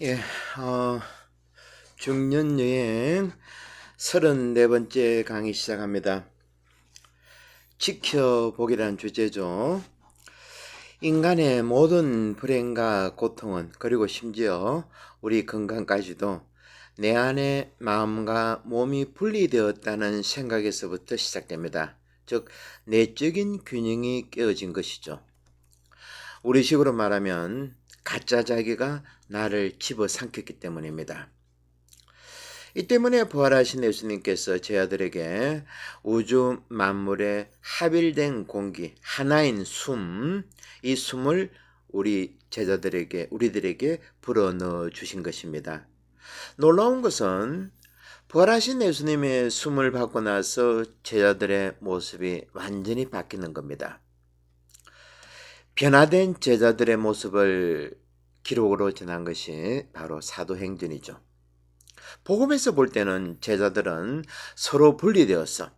예, 어, 중년여행 34번째 강의 시작합니다. 지켜보기란 주제죠. 인간의 모든 불행과 고통은, 그리고 심지어 우리 건강까지도 내 안의 마음과 몸이 분리되었다는 생각에서부터 시작됩니다. 즉, 내적인 균형이 깨어진 것이죠. 우리식으로 말하면 가짜 자기가 나를 집어삼켰기 때문입니다. 이 때문에 부활하신 예수님께서 제 아들에게 우주 만물에 합일된 공기, 하나인 숨, 이 숨을 우리들에게 불어넣어 주신 것입니다. 놀라운 것은 부활하신 예수님의 숨을 받고 나서 제자들의 모습이 완전히 바뀌는 겁니다. 변화된 제자들의 모습을 기록으로 전한 것이 바로 사도행전이죠. 복음에서 볼 때는 제자들은 서로 분리되어서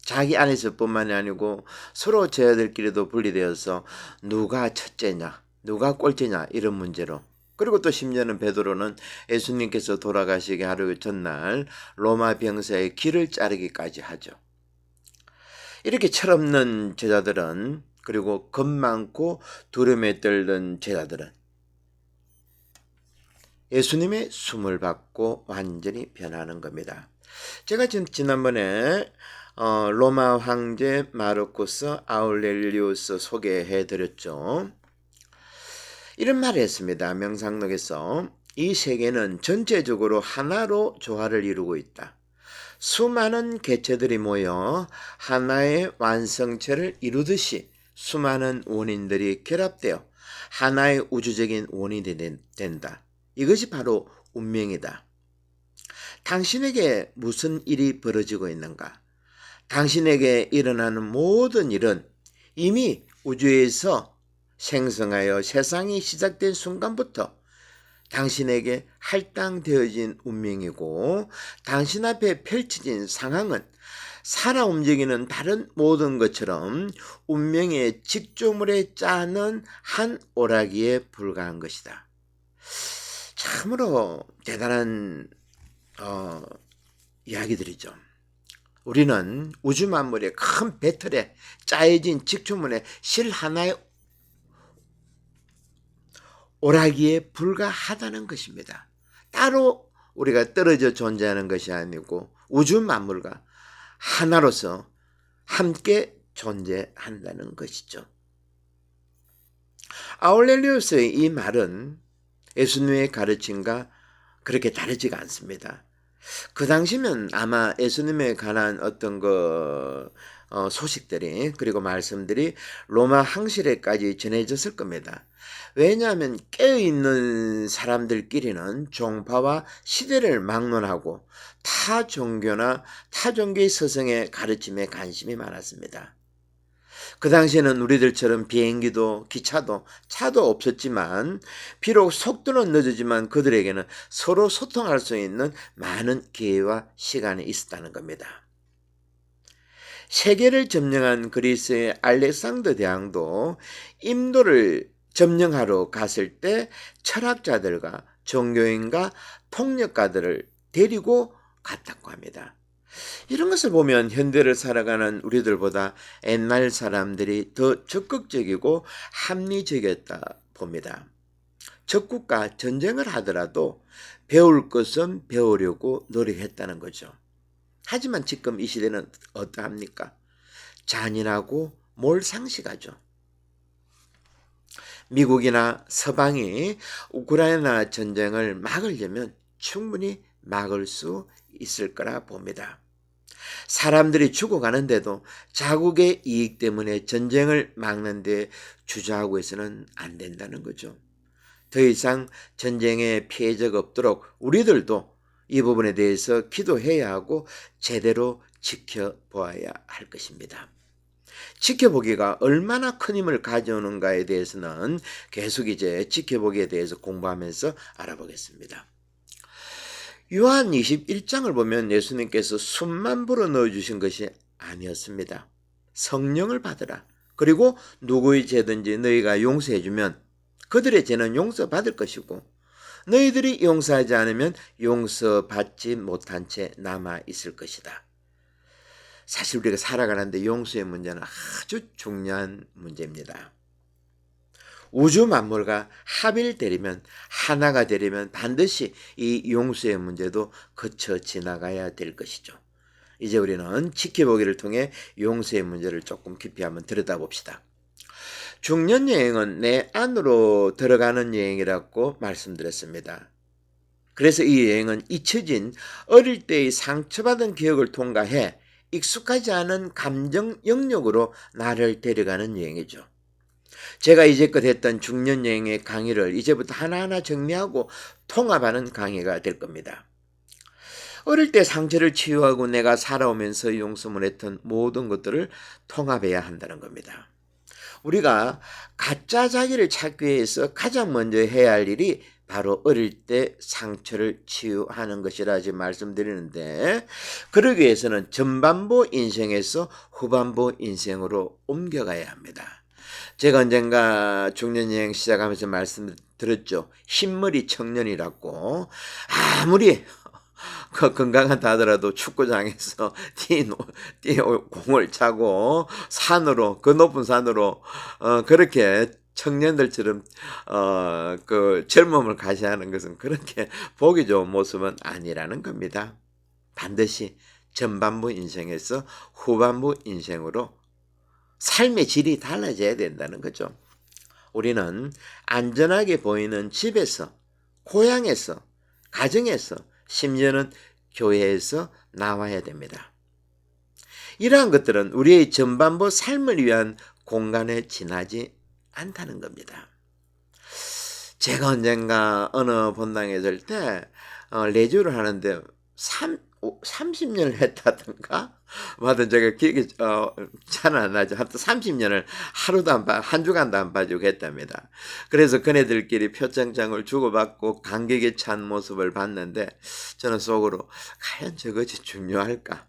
자기 안에서 뿐만이 아니고 서로 제자들끼리도 분리되어서 누가 첫째냐, 누가 꼴째냐 이런 문제로, 그리고 또 심지어는 베드로는 예수님께서 돌아가시기 하루 전날 로마 병사의 길을 자르기까지 하죠. 이렇게 철없는 제자들은, 그리고 겁 많고 두려움에 떨던 제자들은 예수님의 숨을 받고 완전히 변하는 겁니다. 제가 지난번에 로마 황제 마르쿠스 아울렐리우스 소개해 드렸죠. 이런 말을 했습니다. 명상록에서 이 세계는 전체적으로 하나로 조화를 이루고 있다. 수많은 개체들이 모여 하나의 완성체를 이루듯이 수많은 원인들이 결합되어 하나의 우주적인 원인이 된다. 이것이 바로 운명이다. 당신에게 무슨 일이 벌어지고 있는가? 당신에게 일어나는 모든 일은 이미 우주에서 생성하여 세상이 시작된 순간부터 당신에게 할당되어진 운명이고, 당신 앞에 펼쳐진 상황은 살아 움직이는 다른 모든 것처럼 운명의 직조물에 짜는 한 오라기에 불과한 것이다. 참으로 대단한 이야기들이죠. 우리는 우주 만물의 큰 배틀에 짜여진 직조물의 실 하나의 오라기에 불과하다는 것입니다. 따로 우리가 떨어져 존재하는 것이 아니고 우주 만물과 하나로서 함께 존재한다는 것이죠. 아울렐리우스의 이 말은 예수님의 가르침과 그렇게 다르지가 않습니다. 그 당시면 아마 예수님에 관한 어떤 소식들이, 그리고 말씀들이 로마 황실에까지 전해졌을 겁니다. 왜냐하면 깨어있는 사람들끼리는 종파와 시대를 막론하고 타 종교나 타 종교의 서성의 가르침에 관심이 많았습니다. 그 당시에는 우리들처럼 비행기도 기차도 차도 없었지만, 비록 속도는 늦었지만 그들에게는 서로 소통할 수 있는 많은 기회와 시간이 있었다는 겁니다. 세계를 점령한 그리스의 알렉산더 대왕도 인도를 점령하러 갔을 때 철학자들과 종교인과 폭력가들을 데리고 갔다고 합니다. 이런 것을 보면 현대를 살아가는 우리들보다 옛날 사람들이 더 적극적이고 합리적이었다 봅니다. 적국과 전쟁을 하더라도 배울 것은 배우려고 노력했다는 거죠. 하지만 지금 이 시대는 어떠합니까? 잔인하고 몰상식하죠. 미국이나 서방이 우크라이나 전쟁을 막으려면 충분히 막을 수 있을 거라 봅니다. 사람들이 죽어가는데도 자국의 이익 때문에 전쟁을 막는 데 주저하고 있어서는 안 된다는 거죠. 더 이상 전쟁에 피해자가 없도록 우리들도 이 부분에 대해서 기도해야 하고 제대로 지켜보아야 할 것입니다. 지켜보기가 얼마나 큰 힘을 가져오는가에 대해서는 계속 이제 지켜보기에 대해서 공부하면서 알아보겠습니다. 요한 21장을 보면 예수님께서 숨만 불어 넣어주신 것이 아니었습니다. 성령을 받으라. 그리고 누구의 죄든지 너희가 용서해주면 그들의 죄는 용서받을 것이고, 너희들이 용서하지 않으면 용서받지 못한 채 남아 있을 것이다. 사실 우리가 살아가는데 용서의 문제는 아주 중요한 문제입니다. 우주 만물과 합일되려면, 하나가 되려면 반드시 이 용서의 문제도 거쳐 지나가야 될 것이죠. 이제 우리는 지켜보기를 통해 용서의 문제를 조금 깊이 한번 들여다봅시다. 중년 여행은 내 안으로 들어가는 여행이라고 말씀드렸습니다. 그래서 이 여행은 잊혀진 어릴 때의 상처받은 기억을 통과해 익숙하지 않은 감정 영역으로 나를 데려가는 여행이죠. 제가 이제껏 했던 중년 여행의 강의를 이제부터 하나하나 정리하고 통합하는 강의가 될 겁니다. 어릴 때 상처를 치유하고 내가 살아오면서 용서를 했던 모든 것들을 통합해야 한다는 겁니다. 우리가 가짜 자기를 찾기 위해서 가장 먼저 해야 할 일이 바로 어릴 때 상처를 치유하는 것이라 지금 말씀드리는데, 그러기 위해서는 전반부 인생에서 후반부 인생으로 옮겨가야 합니다. 제가 언젠가 중년여행 시작하면서 말씀드렸죠. 흰머리 청년이라고. 아무리 건강하다 하더라도 축구장에서 공을 차고 산으로, 그 높은 산으로 그렇게 청년들처럼 그 젊음을 가시하는 것은 그렇게 보기 좋은 모습은 아니라는 겁니다. 반드시 전반부 인생에서 후반부 인생으로 삶의 질이 달라져야 된다는 거죠. 우리는 안전하게 보이는 집에서, 고향에서, 가정에서, 심지어는 교회에서 나와야 됩니다. 이러한 것들은 우리의 전반부 삶을 위한 공간에 지나지 않다는 겁니다. 제가 언젠가 어느 본당에 있을 때 레주를 하는데 30년을 했다던가? 하여튼 제가 기억이 잘 안 나죠. 하여튼 30년을 한 주간도 안 빠지고 했답니다. 그래서 그네들끼리 표창장을 주고받고 감격에 찬 모습을 봤는데 저는 속으로 과연 저것이 중요할까?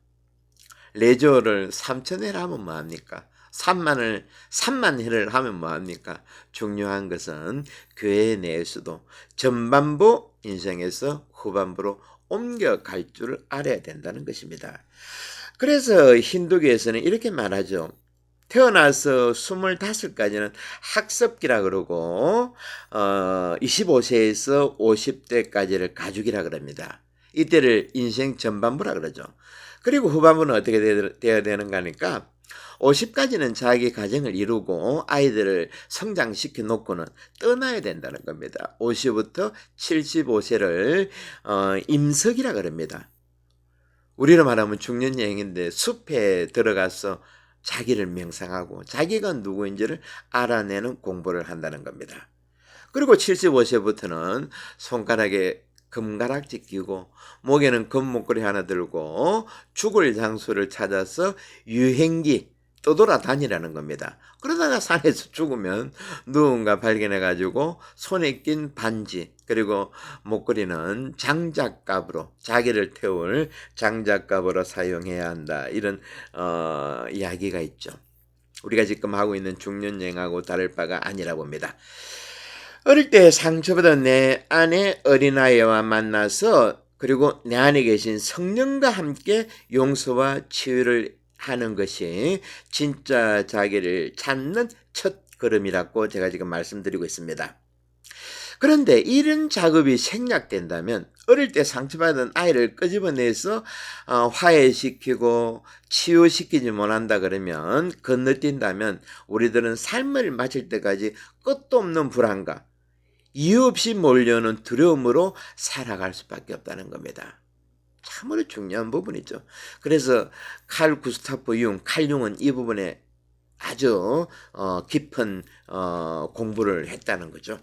레저를 3,000회를 하면 뭐합니까? 3만 회를 하면 뭐합니까? 중요한 것은 교회 내에서도 전반부 인생에서 후반부로 옮겨갈 줄 알아야 된다는 것입니다. 그래서 힌두교에서는 이렇게 말하죠. 태어나서 25까지는 학습기라 그러고 25세에서 50대까지를 가죽이라 그럽니다. 이때를 인생 전반부라 그러죠. 그리고 후반부는 어떻게 되어야 되는가 하니까 50까지는 자기 가정을 이루고 아이들을 성장시켜 놓고는 떠나야 된다는 겁니다. 50부터 75세를 임석이라 그럽니다. 우리로 말하면 중년여행인데 숲에 들어가서 자기를 명상하고 자기가 누구인지를 알아내는 공부를 한다는 겁니다. 그리고 75세부터는 손가락에 금가락지 끼고 목에는 금목걸이 하나 들고 죽을 장소를 찾아서 유행기 떠돌아다니라는 겁니다. 그러다가 산에서 죽으면 누군가 발견해가지고 손에 낀 반지 그리고 목걸이는 장작갑으로 자기를 태울 장작갑으로 사용해야 한다. 이런 이야기가 있죠. 우리가 지금 하고 있는 중년여행하고 다를 바가 아니라 봅니다. 어릴 때 상처받은 내 안의 어린아이와 만나서 그리고 내 안에 계신 성령과 함께 용서와 치유를 하는 것이 진짜 자기를 찾는 첫 걸음이라고 제가 지금 말씀드리고 있습니다. 그런데 이런 작업이 생략된다면 어릴 때 상처받은 아이를 끄집어내서 화해시키고 치유시키지 못한다 그러면 건너뛴다면 우리들은 삶을 마칠 때까지 끝도 없는 불안과 이유 없이 몰려오는 두려움으로 살아갈 수밖에 없다는 겁니다. 참으로 중요한 부분이죠. 그래서 칼 융은 이 부분에 아주 깊은 공부를 했다는 거죠.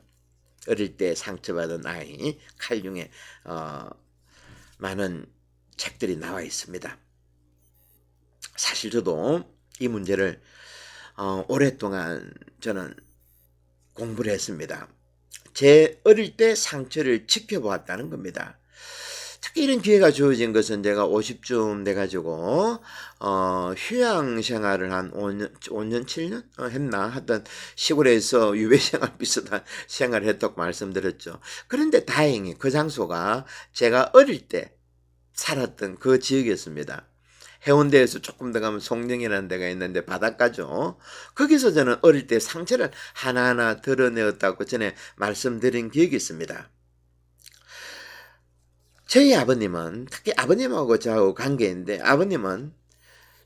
어릴 때 상처받은 아이 칼 융에 많은 책들이 나와 있습니다. 사실 저도 이 문제를 오랫동안 저는 공부를 했습니다. 제 어릴 때 상처를 지켜보았다는 겁니다. 특히 이런 기회가 주어진 것은 제가 50쯤 돼가지고 휴양 생활을 한 5년 7년 했나 하여튼 시골에서 유배생활 비슷한 생활을 했다고 말씀드렸죠. 그런데 다행히 그 장소가 제가 어릴 때 살았던 그 지역이었습니다. 해운대에서 조금 더 가면 송정이라는 데가 있는데 바닷가죠. 거기서 저는 어릴 때 상처를 하나하나 드러내었다고 전에 말씀드린 기억이 있습니다. 저희 아버님은 특히 아버님하고 저하고 관계인데 아버님은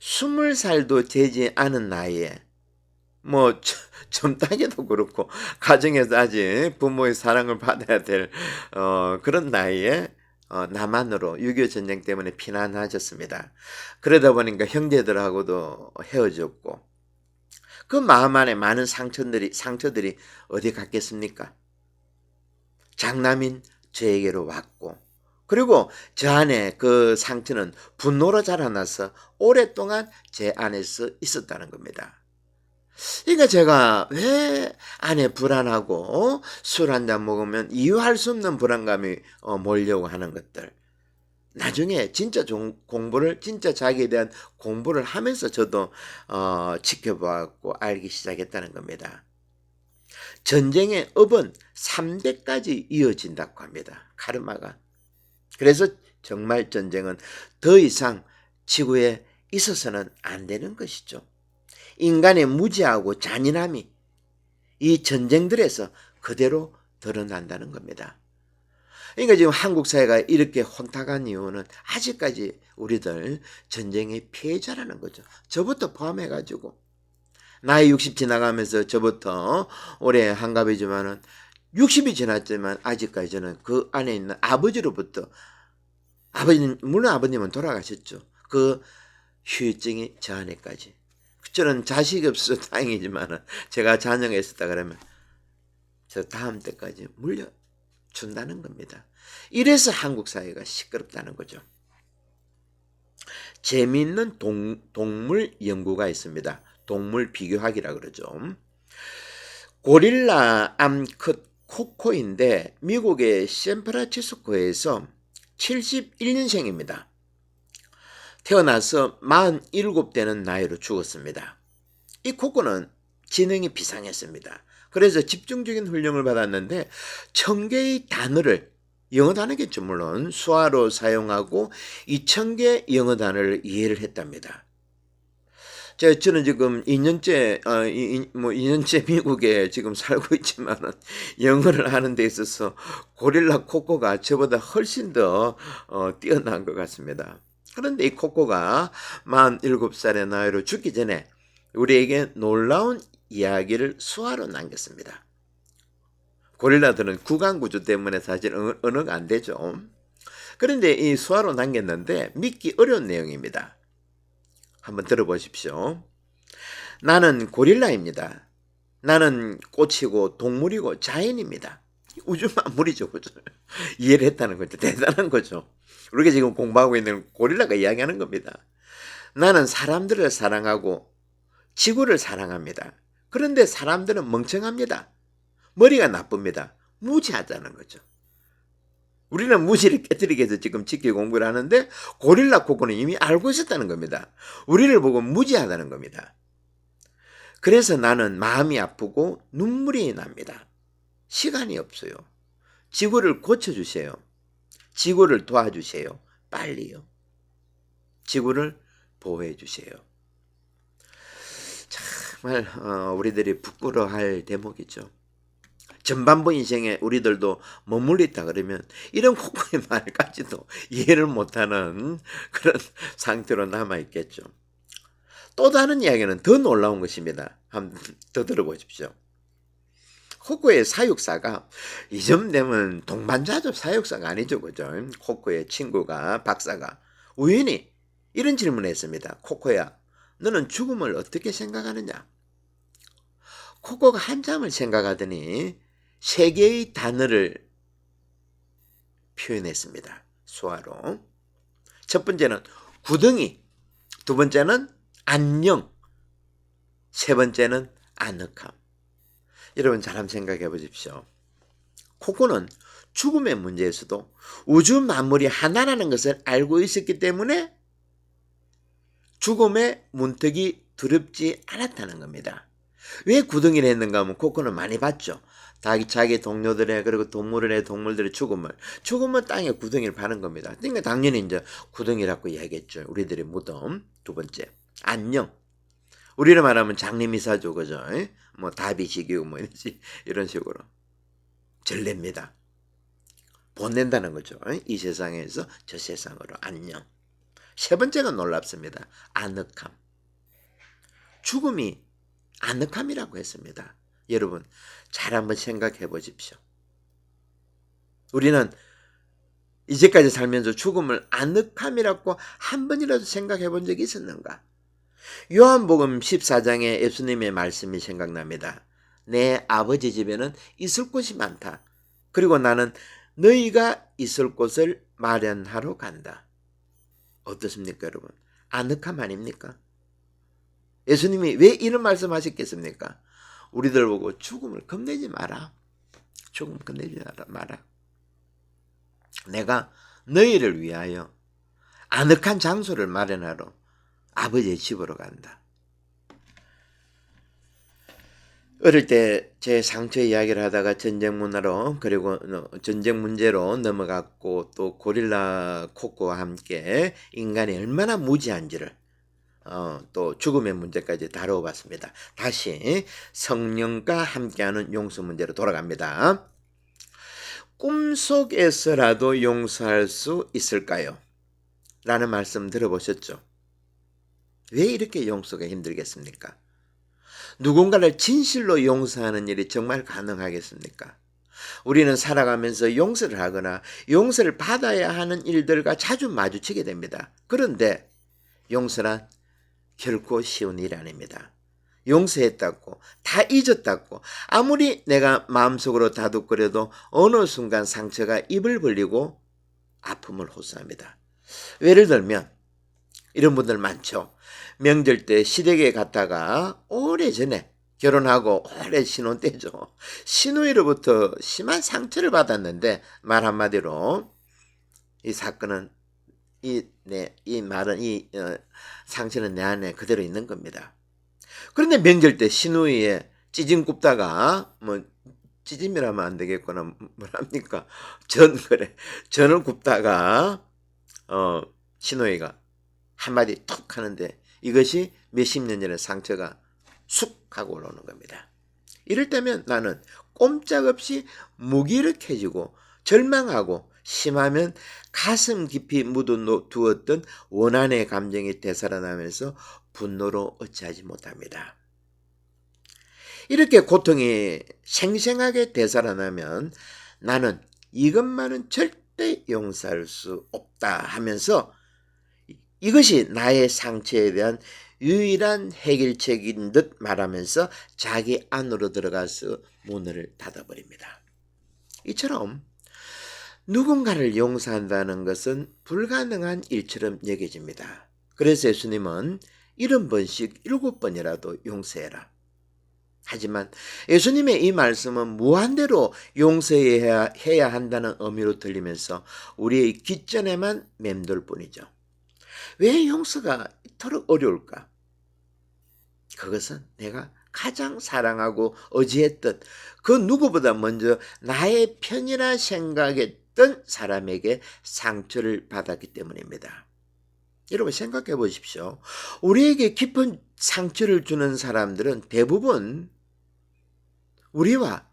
20살도 되지 않은 나이에 뭐 좀 따기도 그렇고 가정에서 아직 부모의 사랑을 받아야 될 그런 나이에 남한으로 6.25 전쟁 때문에 피난하셨습니다. 그러다 보니까 형제들하고도 헤어졌고 그 마음 안에 많은 상처들이 어디 갔겠습니까? 장남인 저에게로 왔고 그리고 저 안에 그 상처는 분노로 자라나서 오랫동안 제 안에서 있었다는 겁니다. 그러니까 제가 왜 안에 불안하고 술 한 잔 먹으면 이유할 수 없는 불안감이 몰려고 하는 것들. 나중에 진짜 공부를 진짜 자기에 대한 공부를 하면서 저도 지켜보았고 알기 시작했다는 겁니다. 전쟁의 업은 3대까지 이어진다고 합니다. 카르마가. 그래서 정말 전쟁은 더 이상 지구에 있어서는 안 되는 것이죠. 인간의 무지하고 잔인함이 이 전쟁들에서 그대로 드러난다는 겁니다. 그러니까 지금 한국 사회가 이렇게 혼탁한 이유는 아직까지 우리들 전쟁의 피해자라는 거죠. 저부터 포함해가지고 나이 60 지나가면서 저부터 올해 한갑이지만은 60이 지났지만 아직까지 저는 그 안에 있는 아버지로부터 아버님 물론 아버님은 돌아가셨죠. 그 후유증이 저 안에까지. 저는 자식이 없어서 다행이지만은 제가 자녀가 있었다 그러면 저 다음 때까지 물려준다는 겁니다. 이래서 한국 사회가 시끄럽다는 거죠. 재미있는 동물 연구가 있습니다. 동물 비교학이라 그러죠. 고릴라 암컷 코코인데 미국의 샌프란시스코에서 71년생입니다. 태어나서 47되는 나이로 죽었습니다. 이 코코는 지능이 비상했습니다. 그래서 집중적인 훈련을 받았는데 1000개의 단어를 영어 단어겠죠 물론 수화로 사용하고 2000개 영어 단어를 이해를 했답니다. 저는 지금 2년째 미국에 지금 살고 있지만은 영어를 하는 데 있어서 고릴라 코코가 저보다 훨씬 더 뛰어난 것 같습니다. 그런데 이 코코가 47살의 나이로 죽기 전에 우리에게 놀라운 이야기를 수화로 남겼습니다. 고릴라들은 구강구조 때문에 사실 언어가 안 되죠. 그런데 이 수화로 남겼는데 믿기 어려운 내용입니다. 한번 들어보십시오. 나는 고릴라입니다. 나는 꽃이고 동물이고 자연입니다. 우주 만물이죠. 그죠? 이해를 했다는 거죠. 대단한 거죠. 우리가 지금 공부하고 있는 고릴라가 이야기하는 겁니다. 나는 사람들을 사랑하고 지구를 사랑합니다. 그런데 사람들은 멍청합니다. 머리가 나쁩니다. 무지하다는 거죠. 우리는 무지를 깨뜨리기 위해서 지금 지켜 공부를 하는데 고릴라 코코는 이미 알고 있었다는 겁니다. 우리를 보고 무지하다는 겁니다. 그래서 나는 마음이 아프고 눈물이 납니다. 시간이 없어요. 지구를 고쳐주세요. 지구를 도와주세요. 빨리요. 지구를 보호해 주세요. 정말 우리들이 부끄러워할 대목이죠. 전반부 인생에 우리들도 머물러 있다 그러면 이런 코코의 말까지도 이해를 못하는 그런 상태로 남아있겠죠. 또 다른 이야기는 더 놀라운 것입니다. 한번 더 들어보십시오. 코코의 사육사가 이쯤 되면 동반자죠. 사육사가 아니죠. 그죠? 코코의 친구가 박사가 우연히 이런 질문을 했습니다. 코코야, 너는 죽음을 어떻게 생각하느냐? 코코가 한참을 생각하더니 3개의 단어를 표현했습니다. 수화로. 첫 번째는 구덩이, 두 번째는 안녕, 세 번째는 아늑함. 여러분 잘 한번 생각해 보십시오. 코코는 죽음의 문제에서도 우주 만물이 하나라는 것을 알고 있었기 때문에 죽음의 문턱이 두렵지 않았다는 겁니다. 왜 구덩이를 했는가 하면 코코는 많이 봤죠. 자기 동료들의 그리고 동물들의 죽음은 땅에 구덩이를 파는 겁니다. 그러니까 당연히 이제 구덩이라고 이야기했죠. 우리들의 무덤. 두 번째, 안녕. 우리로 말하면 장례미사죠, 그죠? 뭐 다비식이고 뭐 이런 식으로 전례입니다. 보낸다는 거죠. 이 세상에서 저 세상으로 안녕. 세 번째가 놀랍습니다. 아늑함. 죽음이 아늑함이라고 했습니다. 여러분 잘 한번 생각해 보십시오. 우리는 이제까지 살면서 죽음을 아늑함이라고 한 번이라도 생각해 본 적이 있었는가? 요한복음 14장에 예수님의 말씀이 생각납니다. 내 아버지 집에는 있을 곳이 많다. 그리고 나는 너희가 있을 곳을 마련하러 간다. 어떻습니까, 여러분? 아늑함 아닙니까? 예수님이 왜 이런 말씀하셨겠습니까? 우리들 보고 죽음을 겁내지 마라. 죽음 겁내지 마라. 내가 너희를 위하여 아늑한 장소를 마련하러 아버지의 집으로 간다. 어릴 때 제 상처 이야기를 하다가 전쟁 문화로 그리고 전쟁 문제로 넘어갔고 또 고릴라 코코와 함께 인간이 얼마나 무지한지를 또 죽음의 문제까지 다뤄봤습니다. 다시 성령과 함께하는 용서 문제로 돌아갑니다. 꿈속에서라도 용서할 수 있을까요? 라는 말씀 들어보셨죠? 왜 이렇게 용서가 힘들겠습니까? 누군가를 진실로 용서하는 일이 정말 가능하겠습니까? 우리는 살아가면서 용서를 하거나 용서를 받아야 하는 일들과 자주 마주치게 됩니다. 그런데 용서란 결코 쉬운 일이 아닙니다. 용서했다고 다 잊었다고 아무리 내가 마음속으로 다독거려도 어느 순간 상처가 입을 벌리고 아픔을 호소합니다. 예를 들면 이런 분들 많죠. 명절 때 시댁에 갔다가 오래전에 결혼하고 오래 신혼 때죠. 시누이로부터 심한 상처를 받았는데 말 한마디로 이 사건은 상처는 내 안에 그대로 있는 겁니다. 그런데 명절 때 시누이의 찌짐 굽다가 찌짐이라면 안 되겠구나. 뭐랍니까? 전을 굽다가 시누이가 한마디 툭 하는데 이것이 몇십 년 전의 상처가 쑥 하고 올라오는 겁니다. 이럴 때면 나는 꼼짝없이 무기력해지고 절망하고 심하면 가슴 깊이 묻어두었던 원한의 감정이 되살아나면서 분노로 어찌하지 못합니다. 이렇게 고통이 생생하게 되살아나면 나는 이것만은 절대 용서할 수 없다 하면서 이것이 나의 상처에 대한 유일한 해결책인 듯 말하면서 자기 안으로 들어가서 문을 닫아버립니다. 이처럼 누군가를 용서한다는 것은 불가능한 일처럼 여겨집니다. 그래서 예수님은 70번씩 7번이라도 용서해라. 하지만 예수님의 이 말씀은 무한대로 용서해야 한다는 의미로 들리면서 우리의 귓전에만 맴돌 뿐이죠. 왜 용서가 이토록 어려울까? 그것은 내가 가장 사랑하고 의지했던 그 누구보다 먼저 나의 편이라 생각했던 사람에게 상처를 받았기 때문입니다. 여러분 생각해 보십시오. 우리에게 깊은 상처를 주는 사람들은 대부분 우리와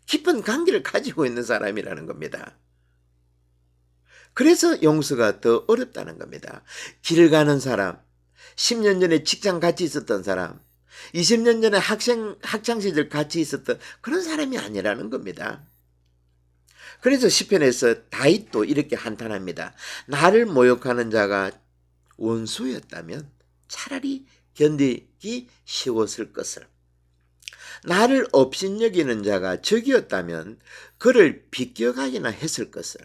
깊은 관계를 가지고 있는 사람이라는 겁니다. 그래서 용서가 더 어렵다는 겁니다. 길 가는 사람, 10년 전에 직장 같이 있었던 사람, 20년 전에 학창시절 같이 있었던 그런 사람이 아니라는 겁니다. 그래서 시편에서 다윗도 이렇게 한탄합니다. 나를 모욕하는 자가 원수였다면 차라리 견디기 쉬웠을 것을. 나를 업신여기는 자가 적이었다면 그를 비껴가기나 했을 것을.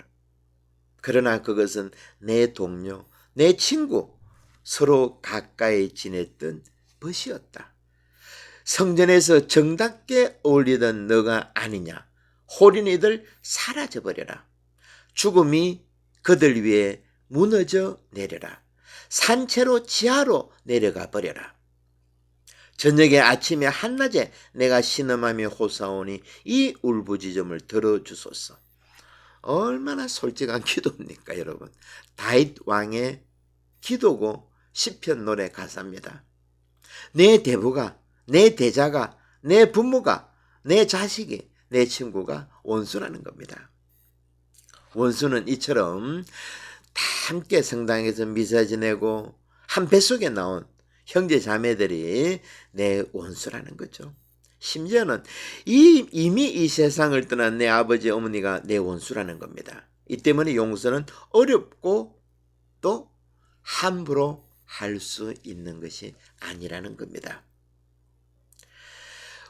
그러나 그것은 내 동료, 내 친구, 서로 가까이 지냈던 벗이었다. 성전에서 정답게 어울리던 너가 아니냐, 홀인 이들 사라져버려라. 죽음이 그들 위에 무너져 내려라. 산채로 지하로 내려가 버려라. 저녁에 아침에 한낮에 내가 신음하며 호사오니 이 울부짖음을 들어주소서. 얼마나 솔직한 기도입니까, 여러분. 다윗 왕의 기도고 시편 노래 가사입니다. 내 대부가, 내 대자가, 내 부모가, 내 자식이, 내 친구가 원수라는 겁니다. 원수는 이처럼 다 함께 성당에서 미사 지내고 한 뱃속에 나온 형제 자매들이 내 원수라는 거죠. 심지어는 이미 이 세상을 떠난 내 아버지 어머니가 내 원수라는 겁니다. 이 때문에 용서는 어렵고 또 함부로 할 수 있는 것이 아니라는 겁니다.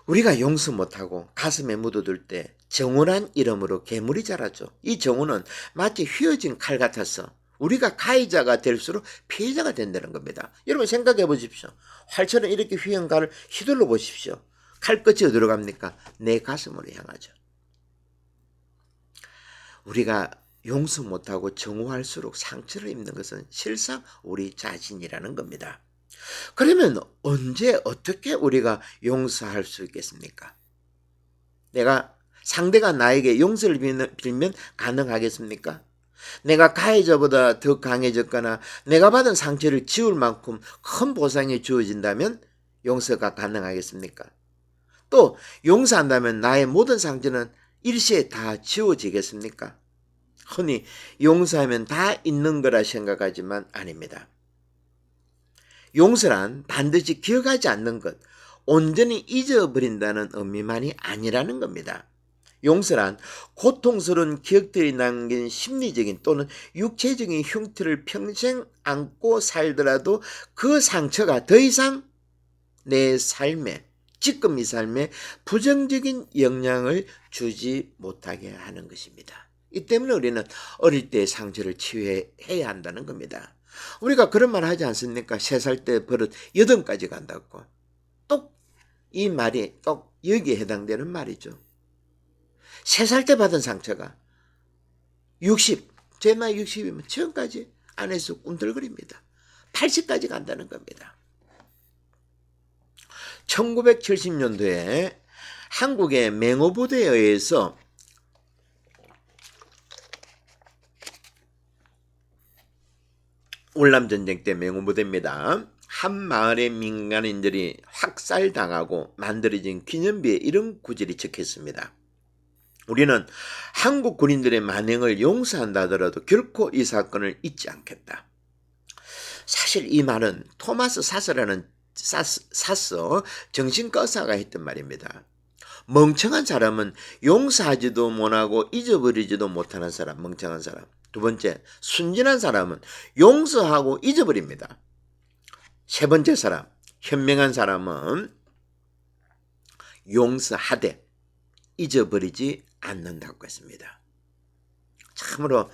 우리가 용서 못하고 가슴에 묻어둘 때 정운한 이름으로 괴물이 자라죠. 이 정운은 마치 휘어진 칼 같아서 우리가 가해자가 될수록 피해자가 된다는 겁니다. 여러분 생각해 보십시오. 활처럼 이렇게 휘은 칼을 휘둘러 보십시오. 칼끝이 어디로 갑니까? 내 가슴으로 향하죠. 우리가 용서 못하고 정오할수록 상처를 입는 것은 실상 우리 자신이라는 겁니다. 그러면 언제 어떻게 우리가 용서할 수 있겠습니까? 상대가 나에게 용서를 빌면 가능하겠습니까? 내가 가해자보다 더 강해졌거나 내가 받은 상처를 지울 만큼 큰 보상이 주어진다면 용서가 가능하겠습니까? 또 용서한다면 나의 모든 상처는 일시에 다 지워지겠습니까? 흔히 용서하면 다 있는 거라 생각하지만 아닙니다. 용서란 반드시 기억하지 않는 것, 온전히 잊어버린다는 의미만이 아니라는 겁니다. 용서란 고통스러운 기억들이 남긴 심리적인 또는 육체적인 흉터를 평생 안고 살더라도 그 상처가 더 이상 내 삶에, 지금 이 삶에 부정적인 영향을 주지 못하게 하는 것입니다. 이 때문에 우리는 어릴 때 상처를 치유해야 한다는 겁니다. 우리가 그런 말 하지 않습니까? 3살 때 버릇 8까지 간다고. 또 이 말이 또 여기에 해당되는 말이죠. 3살 때 받은 상처가 60, 제 나이 60이면 지금까지 안에서 꿈틀거립니다. 80까지 간다는 겁니다. 1970년도에 한국의 맹호부대에 의해서 월남전쟁 때 맹호부대입니다. 한 마을의 민간인들이 학살당하고 만들어진 기념비에 이런 구절이 적혔습니다. 우리는 한국 군인들의 만행을 용서한다 하더라도 결코 이 사건을 잊지 않겠다. 사실 이 말은 토마스 사서 정신과 의사가 했던 말입니다. 멍청한 사람은 용서하지도 못하고 잊어버리지도 못하는 사람, 멍청한 사람. 두 번째, 순진한 사람은 용서하고 잊어버립니다. 세 번째 사람, 현명한 사람은 용서하되 잊어버리지 않는다고 했습니다. 참으로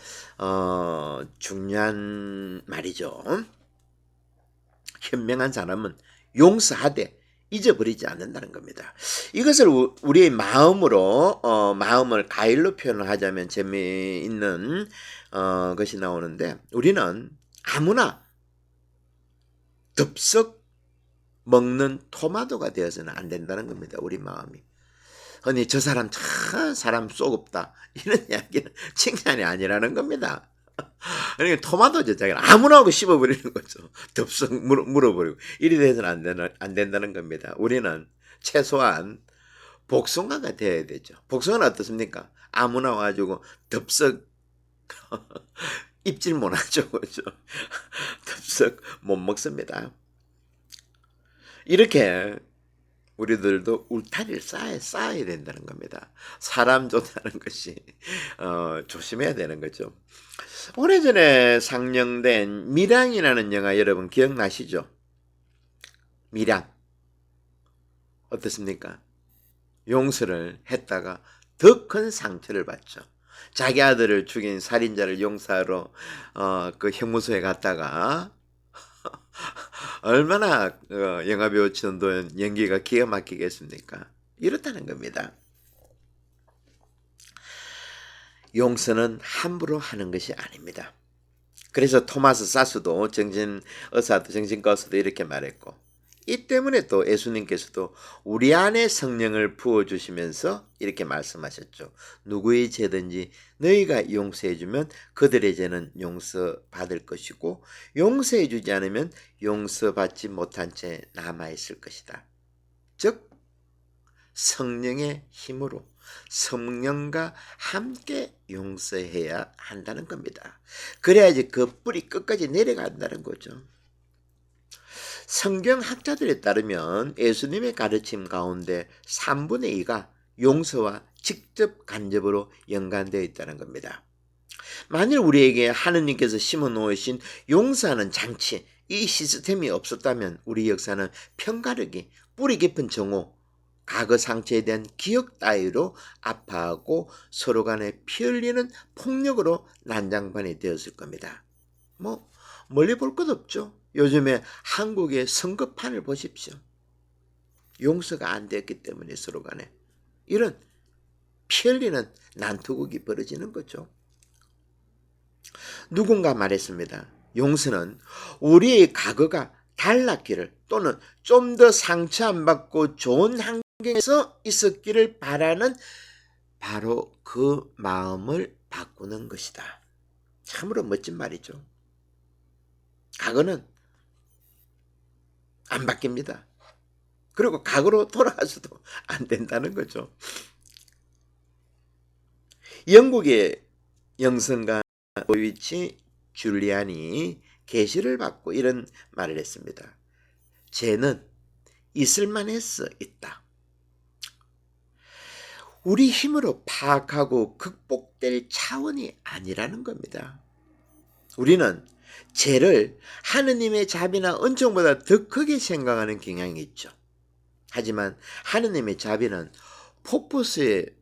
중요한 말이죠. 현명한 사람은 용서하되 잊어버리지 않는다는 겁니다. 이것을 우리의 마음으로 마음을 가일로 표현을 하자면 재미있는 것이 나오는데 우리는 아무나 덥석 먹는 토마토가 되어서는 안 된다는 겁니다. 우리 마음이. 흔히 저 사람 참 사람 쏘겁다 이런 이야기는 칭찬이 아니라는 겁니다. 그러니까 토마토 제작을 아무나 하고 씹어버리는 거죠. 덥석 물어버리고 이리 돼서는 안 된다는 겁니다. 우리는 최소한 복숭아가 되어야 되죠. 복숭아는 어떻습니까? 아무나 와가지고 덥석 입질 못하죠. 그죠? 덥석 못 먹습니다. 이렇게 우리들도 울타리를 쌓아야 된다는 겁니다. 사람 좋다는 것이 조심해야 되는 거죠. 오래전에 상영된 밀양이라는 영화 여러분 기억나시죠? 밀양 어떻습니까? 용서를 했다가 더 큰 상처를 받죠. 자기 아들을 죽인 살인자를 용서하러 그 형무소에 갔다가 얼마나 영화배우 전도연 연기가 기가 막히겠습니까? 이렇다는 겁니다. 용서는 함부로 하는 것이 아닙니다. 그래서 토마스 사스도 정신의사도 정신과 의사도 이렇게 말했고, 이 때문에 또 예수님께서도 우리 안에 성령을 부어주시면서 이렇게 말씀하셨죠. 누구의 죄든지 너희가 용서해주면 그들의 죄는 용서받을 것이고 용서해주지 않으면 용서받지 못한 채 남아있을 것이다. 즉 성령의 힘으로 성령과 함께 용서해야 한다는 겁니다. 그래야지 그 뿌리 끝까지 내려간다는 거죠. 성경학자들에 따르면 예수님의 가르침 가운데 3분의 2가 용서와 직접 간접으로 연관되어 있다는 겁니다. 만일 우리에게 하느님께서 심어 놓으신 용서하는 장치, 이 시스템이 없었다면 우리 역사는 편가르기, 뿌리 깊은 정오, 과거 상처에 대한 기억 따위로 아파하고 서로 간에 피 흘리는 폭력으로 난장판이 되었을 겁니다. 멀리 볼 것 없죠. 요즘에 한국의 선거판을 보십시오. 용서가 안 됐기 때문에 서로 간에 이런 피 흘리는 난투극이 벌어지는 거죠. 누군가 말했습니다. 용서는 우리의 과거가 달랐기를 또는 좀 더 상처 안 받고 좋은 환경에서 있었기를 바라는 바로 그 마음을 바꾸는 것이다. 참으로 멋진 말이죠. 과거는 안 바뀝니다. 그리고 과거로 돌아가서도 안 된다는 거죠. 영국의 영성가 보이치 줄리안이 계시를 받고 이런 말을 했습니다. 죄는 있을만해서 있다. 우리 힘으로 파악하고 극복될 차원이 아니라는 겁니다. 우리는 죄를 하느님의 자비나 은총보다 더 크게 생각하는 경향이 있죠. 하지만 하느님의 자비는 폭포수의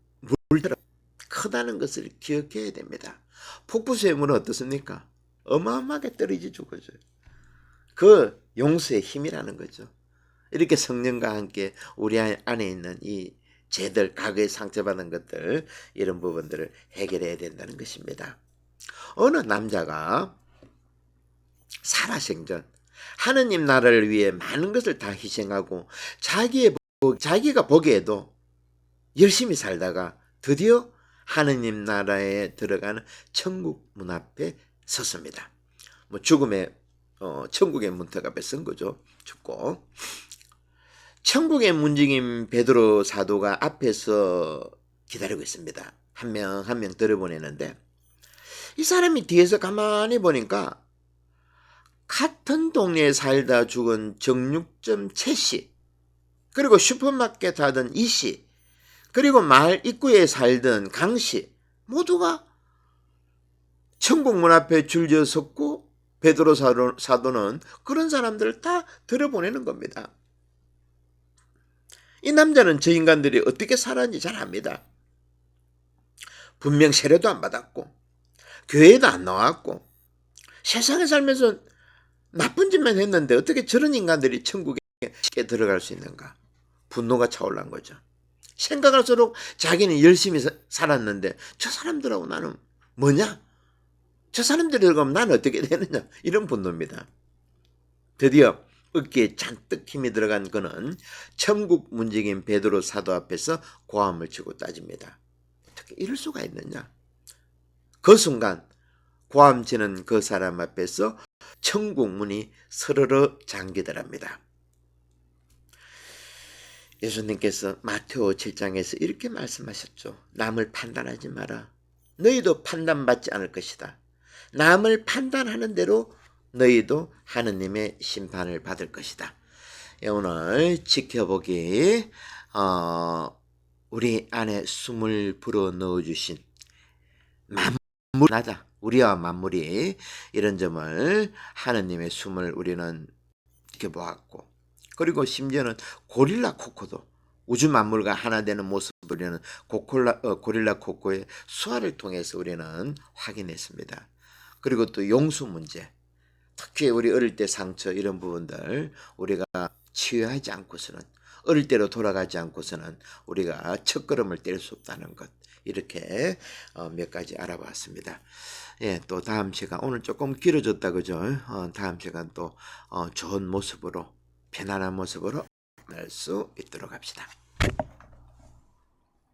물처럼 크다는 것을 기억해야 됩니다. 폭포수의 물은 어떻습니까? 어마어마하게 떨어져 죽어져요. 그 용서의 힘이라는 거죠. 이렇게 성령과 함께 우리 안에 있는 이 죄들, 과거에 상처받은 것들, 이런 부분들을 해결해야 된다는 것입니다. 어느 남자가 살아생전 하느님 나라를 위해 많은 것을 다 희생하고 자기가 보기에도 열심히 살다가 드디어 하느님 나라에 들어가는 천국 문 앞에 섰습니다. 천국의 문턱 앞에 선 거죠. 죽고 천국의 문지긴 베드로 사도가 앞에서 기다리고 있습니다. 한 명 한 명 들여보내는데 이 사람이 뒤에서 가만히 보니까 같은 동네에 살다 죽은 정육점 최씨, 그리고 슈퍼마켓 하던 이씨, 그리고 마을 입구에 살던 강씨 모두가 천국 문 앞에 줄져 섰고 베드로 사도는 그런 사람들을 다 들여보내는 겁니다. 이 남자는 저 인간들이 어떻게 살았는지 잘 압니다. 분명 세례도 안 받았고 교회도 안 나왔고 세상에 살면서 나쁜 짓만 했는데 어떻게 저런 인간들이 천국에 쉽게 들어갈 수 있는가? 분노가 차올란 거죠. 생각할수록 자기는 열심히 살았는데 저 사람들하고 나는 뭐냐? 저 사람들이 들어가면 나는 어떻게 되느냐? 이런 분노입니다. 드디어 어깨에 잔뜩 힘이 들어간 그는 천국 문지긴 베드로 사도 앞에서 고함을 치고 따집니다. 어떻게 이럴 수가 있느냐? 그 순간 고함치는 그 사람 앞에서 천국 문이 서르르 잠기더랍니다. 예수님께서 마태오 7장에서 이렇게 말씀하셨죠. 남을 판단하지 마라. 너희도 판단받지 않을 것이다. 남을 판단하는 대로 너희도 하느님의 심판을 받을 것이다. 오늘 지켜보기 우리 안에 숨을 불어 넣어주신 만물하다. 우리와 만물이 이런 점을 하느님의 숨을 우리는 지켜보았고, 그리고 심지어는 고릴라 코코도 우주 만물과 하나 되는 모습을 우리는 고릴라 코코의 수화를 통해서 우리는 확인했습니다. 그리고 또 용수 문제, 특히 우리 어릴 때 상처 이런 부분들 우리가 치유하지 않고서는 어릴 때로 돌아가지 않고서는 우리가 첫걸음을 뗄 수 없다는 것. 이렇게 몇 가지 알아봤습니다. 예, 또 다음 시간 오늘 조금 길어졌다 그죠? 다음 시간 또 좋은 모습으로 편안한 모습으로 낼 수 있도록 합시다.